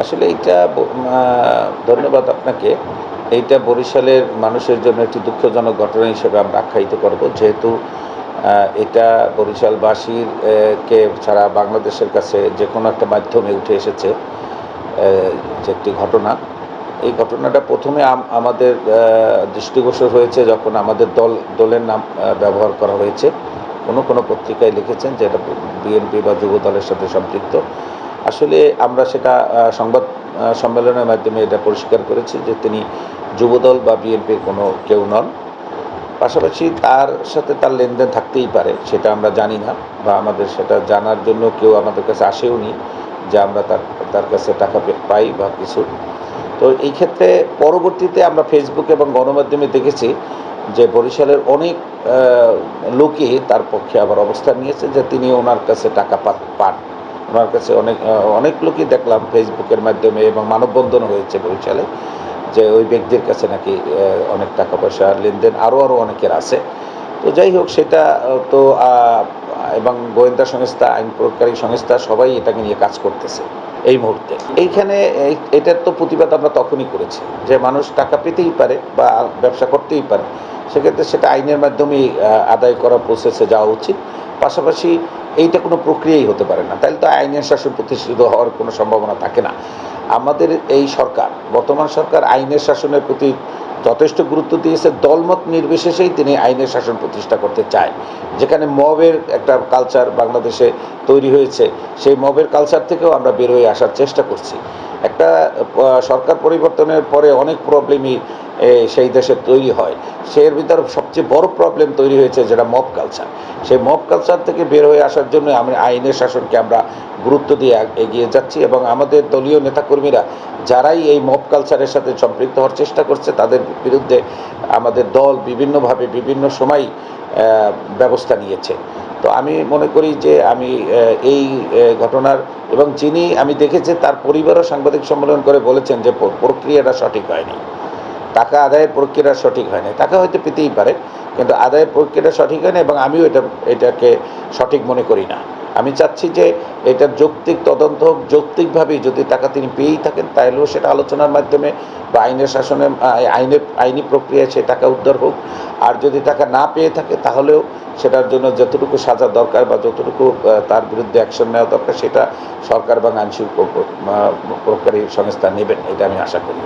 আসলে এইটা ধন্যবাদ আপনাকে। এইটা বরিশালের মানুষের জন্য একটি দুঃখজনক ঘটনা হিসেবে আমরা আখ্যায়িত করব। যেহেতু আ এটা বরিশালবাসীর কে ছাড়া বাংলাদেশের কাছে যেকোনো একটা মাধ্যমে উঠে এসেছে যে একটি ঘটনা। এই ঘটনাটা ১ম এ আমাদের দৃষ্টিগোচর হয়েছে যখন আমাদের দলের নাম ব্যবহার করা হয়েছে। কোনো পত্রিকায় লিখেছেন যে এটা বিএনপি বা যুব দলের সাথে সম্পৃক্ত। আসলে আমরা সেটা সংবাদ সম্মেলনের মাধ্যমে এটা পরিষ্কার করেছি যে তিনি যুবদল বা বিএনপির কোনো কেউ নন। পাশাপাশি তার সাথে তার লেনদেন থাকতেই পারে, সেটা আমরা জানি না বা আমাদের সেটা জানার জন্য কেউ আমাদের কাছে আসেওনি যে আমরা তার তার কাছে টাকা পাই বা কিছু। তো এই ক্ষেত্রে পরবর্তীতে আমরা ফেসবুক এবং গণমাধ্যমে দেখেছি যে বরিশালের অনেক আ লোকই তার পক্ষে আবার অবস্থান নিয়েছে যে তিনি ওনার কাছে টাকা পান। ওনার কাছে অনেক লোকই দেখলাম ফেসবুকের মাধ্যমে এবং মানববন্ধনও হয়েছে বরিশালে যে ওই ব্যক্তির কাছে নাকি অনেক টাকা পয়সার লেনদেন আরও অনেকের আছে। তো যাই হোক সেটা তো এবং গোয়েন্দা সংস্থা, আইন প্রয়োগকারী সংস্থা সবাই এটাকে নিয়ে কাজ করতেছে এই মুহূর্তে। এইখানে এটার তো প্রতিবাদ আমরা তখনই করেছি যে মানুষ টাকা পেতেই পারে বা ব্যবসা করতেই পারে। সেক্ষেত্রে সেটা আইনের মাধ্যমেই আদায় করার প্রসেসে যাওয়া উচিত। পাশাপাশি এইটা কোনো প্রক্রিয়াই হতে পারে না। তাইলে তো আইনের শাসন প্রতিষ্ঠিত হওয়ার কোনো সম্ভাবনা থাকে না। আমাদের এই সরকার, বর্তমান সরকার আইনের শাসনের প্রতি যথেষ্ট গুরুত্ব দিয়েছে। দলমত নির্বিশেষেই তিনি আইনের শাসন প্রতিষ্ঠা করতে চায়। যেখানে মবের একটা কালচার বাংলাদেশে তৈরি হয়েছে, সেই মবের কালচার থেকেও আমরা বের হয়ে আসার চেষ্টা করছি। একটা সরকার পরিবর্তনের পরে অনেক প্রবলেমই সেই দেশে তৈরি হয়। এর ভিতরে সবচেয়ে বড় প্রবলেম তৈরি হয়েছে যেটা মব কালচার। সেই মব কালচার থেকে বের হয়ে আসার জন্য আইনের শাসনকে আমরা গুরুত্ব দিয়ে এগিয়ে যাচ্ছি এবং আমাদের দলীয় নেতাকর্মীরা যারাই এই মব কালচারের সাথে সম্পৃক্ত হওয়ার চেষ্টা করছে তাদের বিরুদ্ধে আমাদের দল বিভিন্নভাবে বিভিন্ন সময় ব্যবস্থা নিয়েছে। তো আমি মনে করি যে আমি এই ঘটনার এবং যিনি আমি দেখেছি তার পরিবারও সাংবাদিক সম্মেলন করে বলেছেন যে প্রক্রিয়াটা সঠিক হয়নি। টাকা আদায়ের প্রক্রিয়াটা সঠিক হয়নি। টাকা হয়তো পেতেই পারে, কিন্তু আদায়ের প্রক্রিয়াটা সঠিক হয়নি এবং আমিও এটাকে সঠিক মনে করি না। আমি চাচ্ছি যে এটার যৌক্তিক তদন্ত হোক, যৌক্তিকভাবেই যদি টাকা তিনি পেয়েই থাকেন তাহলেও সেটা আলোচনার মাধ্যমে বা আইনের শাসনে আইনি প্রক্রিয়ায় সে টাকা উদ্ধার হোক। আর যদি টাকা না পেয়ে থাকে তাহলেও সেটার জন্য যতটুকু সাজা দরকার বা যতটুকু তার বিরুদ্ধে অ্যাকশন নেওয়া দরকার সেটা সরকার এবং আইনশৃঙ্খলা প্রয়োগকারী সংস্থা নেবেন, এটা আমি আশা করি।